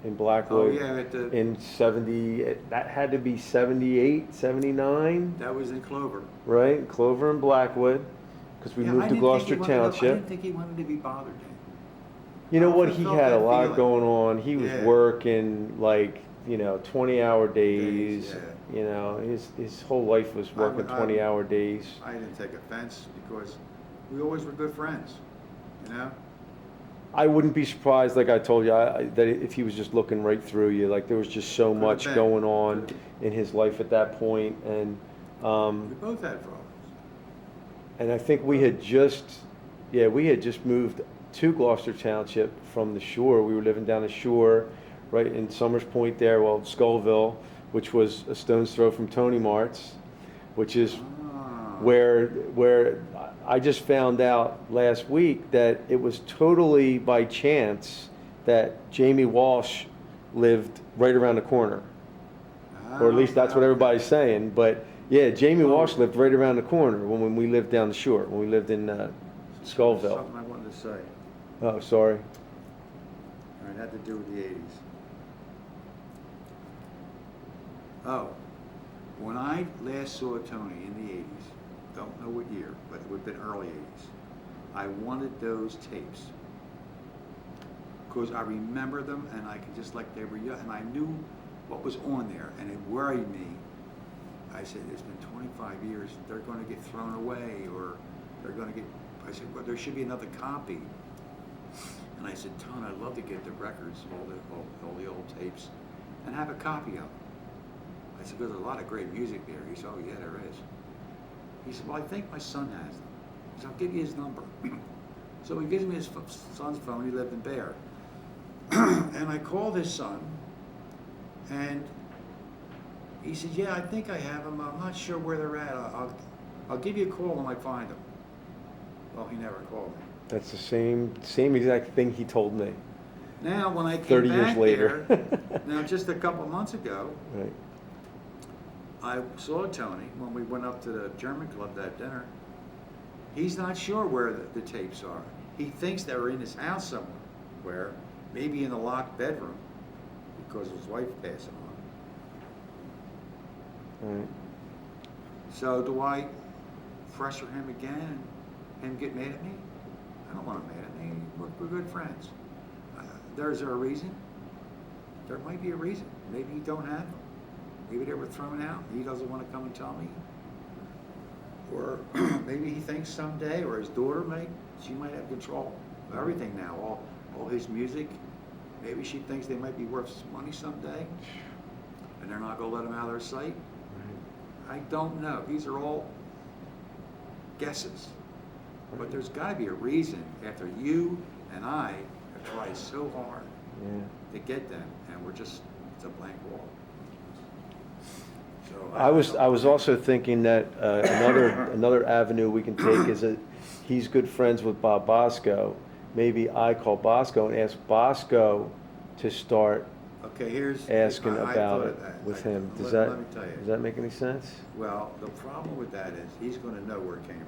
in Blackwood. Oh, yeah, in 70, that had to be 78, 79, that was in Clover. right? Clover and Blackwood, because we Yeah, moved to Gloucester I Township. didn't think he wanted to be bothered then. You know I what? often He felt had a that lot feeling. going on. He was Yeah. working like, 20-hour days. Days, His whole life was working 20-hour days. I didn't take offense because we always were good friends, you know? I wouldn't be surprised, like I told you, that if he was just looking right through you, like there was just so Could've much been. going on Could've. in his life at that point, and We both had problems. I think we had just moved to Gloucester Township from the shore. We were living down the shore, right in Summers Point there, well, Skullville, which was a stone's throw from Tony Mart's, which is Ah. where I just found out last week that it was totally by chance that Jamie Walsh lived right around the corner. Or at least that's what everybody's saying. But yeah, Jamie Walsh lived right around the corner when we lived down the shore, when we lived in Skullville. Something I wanted to say. Oh, sorry. It had to do with the 80s. Oh, when I last saw Tony in the 80s, don't know what year, but it would have been early 80s, I wanted those tapes. Because I remember them and I could just like they were young, and I knew what was on there, and it worried me. I said, it's been 25 years, they're going to get thrown away, or they're going to get, I said, well, there should be another copy. And I said, Tony, I'd love to get the records, all the old tapes, and have a copy of them. I said, there's a lot of great music there. He said, oh yeah, there is. He said, well, I think my son has them. He said, I'll give you his number. So he gives me his son's phone. He lived in Bear. And I called his son, and he said, yeah, I think I have them. I'm not sure where they're at. I'll give you a call when I find them. Well, he never called me. That's the same exact thing he told me. Now, when I came 30 back years later. there, now just a couple months ago, Right. I saw Tony when we went up to the German club that dinner. He's not sure where the tapes are. He thinks they're in his house somewhere, maybe in the locked bedroom, because his wife passed him on. Right. So do I pressure him again and him get mad at me? I don't want him mad at me. We're good friends. There's there a reason? There might be a reason. Maybe he don't have them. Maybe they were thrown out. He doesn't want to come and tell me. Or maybe he thinks someday, or his daughter she might have control of everything now. All his music. Maybe she thinks they might be worth some money someday, and they're not going to let him out of their sight. Right. I don't know. These are all guesses. But there's got to be a reason after you and I have tried so hard to get them, and it's a blank wall. So I was also thinking that another avenue we can take is that he's good friends with Bob Bosco. Maybe I call Bosco and ask Bosco to start asking about it with him. Let me tell you. Does that make any sense? Well, the problem with that is he's going to know where it came from.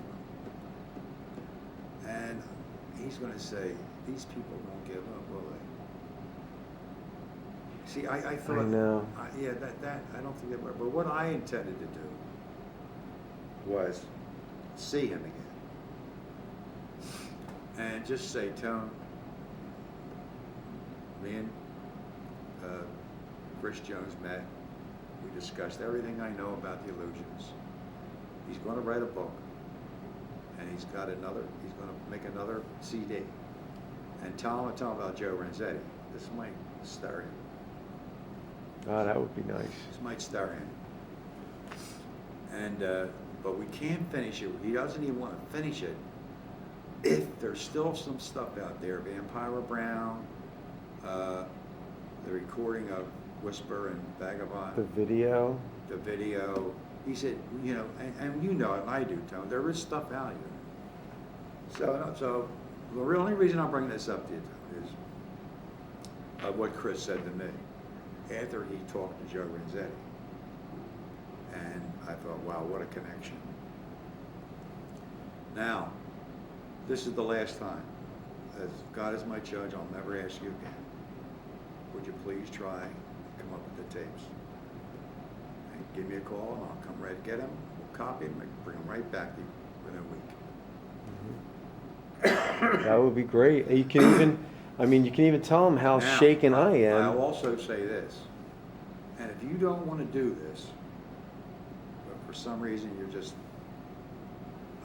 And he's going to say, these people won't give up, will they? See, I thought... I know. That I don't think they were. But what I intended to do was see him again. And just say, Tone, me and Chris Jones met. We discussed everything I know about the Illusions. He's going to write a book. And he's going to make another CD. And tell him about Joe Renzetti. This might stir him. Oh, that would be nice. This might stir him. And, but we can't finish it. He doesn't even want to finish it if there's still some stuff out there. Vampire Brown, the recording of Whisper and Vagabond. The video. He said, and you know it, and I do, Tone, there is stuff out here. So the only reason I'm bringing this up to you, Tone, is what Chris said to me after he talked to Joe Renzetti. And I thought, wow, what a connection. Now, this is the last time. As God is my judge, I'll never ask you again. would you please try and come up with the tapes? And give me a call, and I'll come right get them, we'll copy them, and bring them right back to you within a week. That would be great. You can even, I mean, you can even tell them how Now, shaken I am. I'll also say this, and if you don't want to do this, but for some reason you're just,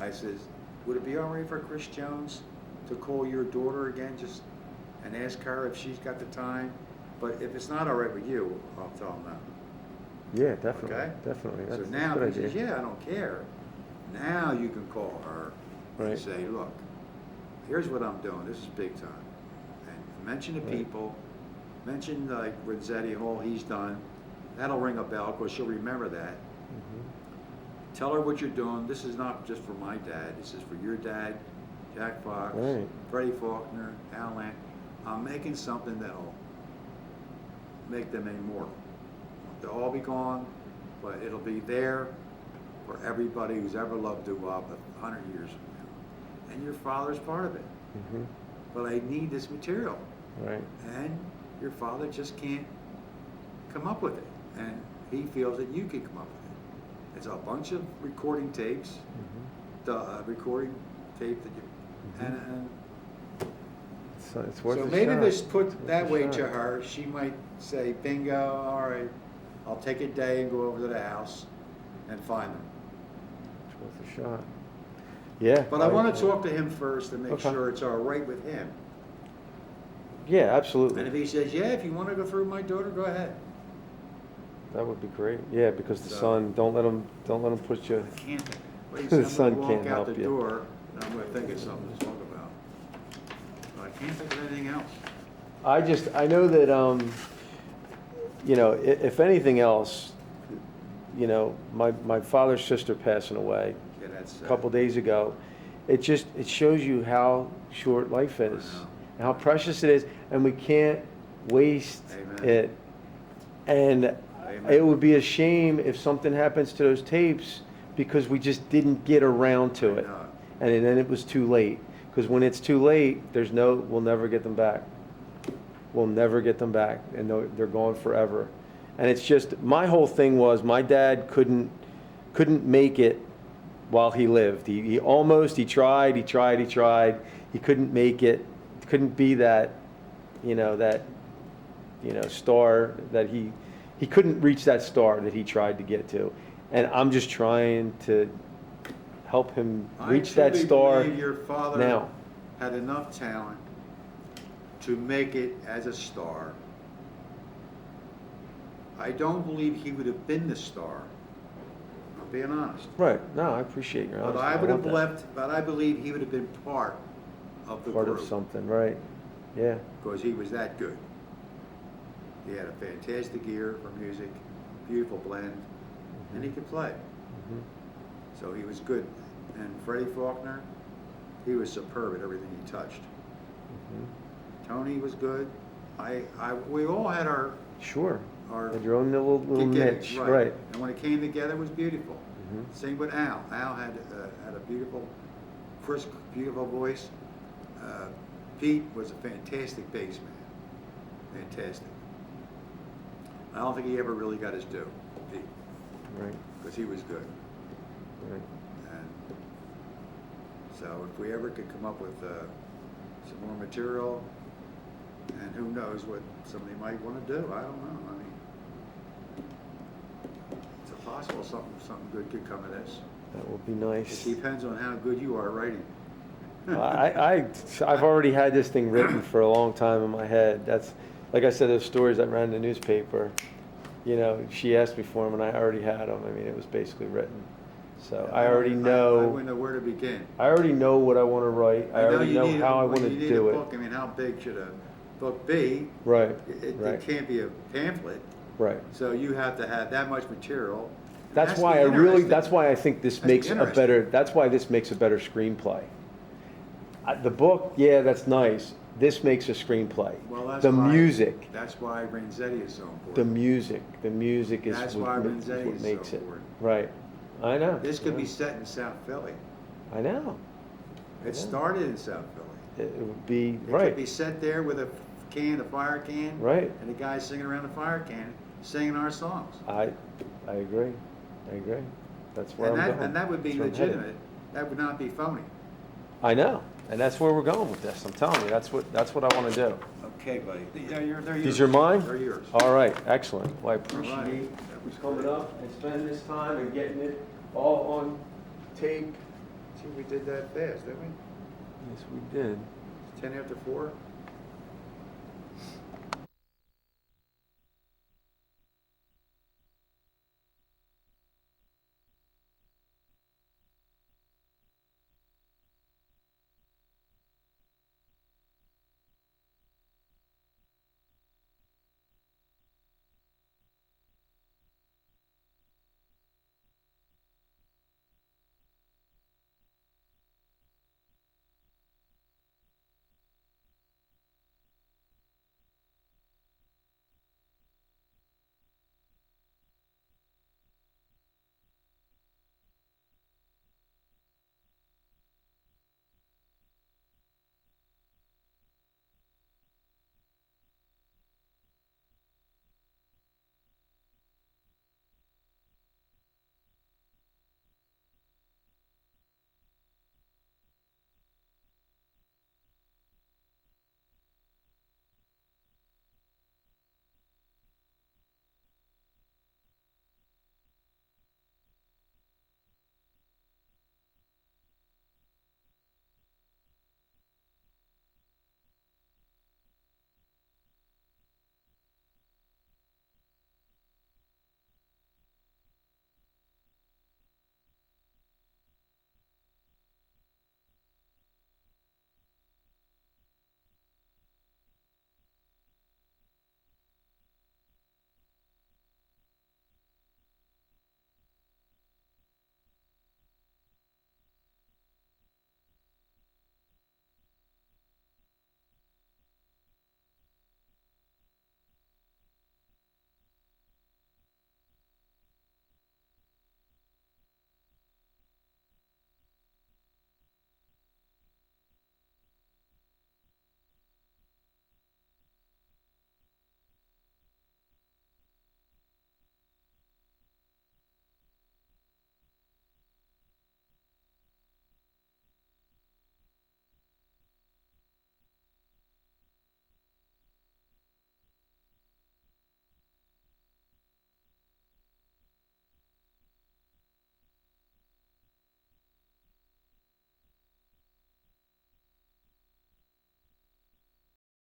I says, would it be all right for Chris Jones to call your daughter again, just, and ask her if she's got the time? But if it's not all right with you, I'll tell him no. Yeah, definitely, Okay? definitely. That's, So now, that's a if he good says, idea. yeah, I don't care, now you can call her Right. and say, look, here's what I'm doing, this is big time. And mention the Right. people, mention like Renzetti, all he's done, that'll ring a bell, because she'll remember that. Mhm. Tell her what you're doing, this is not just for my dad, this is for your dad, Jack Fox, Right. Freddie Faulkner, Al Land. I'm making something that'll make them immortal. They'll all be gone, but it'll be there for everybody who's ever loved doo-wop 100 years from now. And your father's part of it. Mhm. But I need this material. Right. And your father just can't come up with it. And he feels that you can come up with it. It's a bunch of recording tapes, Mhm. the recording tape that you, and So it's worth so a maybe shot. this put It's that worth a way shot. to her, she might say, bingo, all right, I'll take a day and go over to the house and find them. It's worth a shot. Yeah. But I want to talk to him first and make Okay. sure it's all right with him. Yeah, And absolutely. if he says, yeah, if you want to go through my daughter, go ahead. That would be great. Yeah, because the So- son, don't let him push you. I can't, wait, The I'm sun gonna can't walk out help the you. door, and I'm gonna think of something to talk about. But I can't think of anything else. I know that, you know, if anything else, you know, my father's sister passing away Yeah, that's. a couple days ago, it shows you how short life is, know. and how precious it is, and we can't waste Amen. it. And Amen. it would be a shame if something happens to those tapes because we just didn't get around to I it, know. and then it was too late. Because when it's too late, we'll never get them back. We'll never get them back, and they're gone forever. And it's just, my whole thing was, my dad couldn't make it while he lived. He tried, he couldn't make it, couldn't be that star that he couldn't reach that star that he tried to get to. And I'm just trying to help him reach that truly star believe your father now. had enough talent to make it as a star. I don't believe he would have been the star. I'm being honest. Right, no, I appreciate your honesty. But I would want have that. left, but I believe he would have been part of the Part group. of something, right, yeah. Because he was that good. He had a fantastic ear for music, beautiful blend, and he could play. Mhm. So he was good. And Freddie Faulkner, he was superb at everything he touched. Mhm. Tony was good. We all had our Sure, our had your own little gigs, niche, right. And when it came together, it was beautiful. Mhm. Same with Al. Al had a beautiful, crisp, beautiful voice. Pete was a fantastic bass man. Fantastic. I don't think he ever really got his due, Pete, Right, because he was good. right. And so if we ever could come up with some more material, and who knows what somebody might want to do, I don't know. I mean, it's possible something good could come of this. That would be It nice. depends on how good you are at writing. I've already had this thing written for a long time in my head. That's, like I said, those stories that ran in the newspaper, you know, she asked me for them and I already had them. I mean, it was basically written. So I already I know, wouldn't know where to begin. I already know what I want to write. I already know how I want to You need do a it. book. I mean, how big should a book be? Right, It right, can't be a pamphlet, right. so you have to have that much material. It That's has to why be I really, interesting. that's why I think this Has to be makes a interesting. better, that's why this makes a better screenplay. The book, yeah, that's nice. This makes a screenplay. Well, that's The why- music, That's why Renzetti is so important. the music is That's why what Renzetti is so makes it. important. Right. I know. This could I be know. set in South Philly. I know. It Yeah. started in South Philly. It would be, It right. could be set there with a can, the fire can. Right. And the guy singing around the fire can, singing our songs. I agree. I agree. That's where I'm going. And that would be That's where I'm headed. legitimate. That would not be phony. I know, and that's where we're going with this. I'm telling you, that's what I want to do. Okay, buddy. They're yours. These are mine? They're yours. All right, excellent. Well, I All appreciate right. you coming up and spending this time and getting it all on tape. Gee, we did that fast, didn't we? Yes, we did. It's 10 after 4.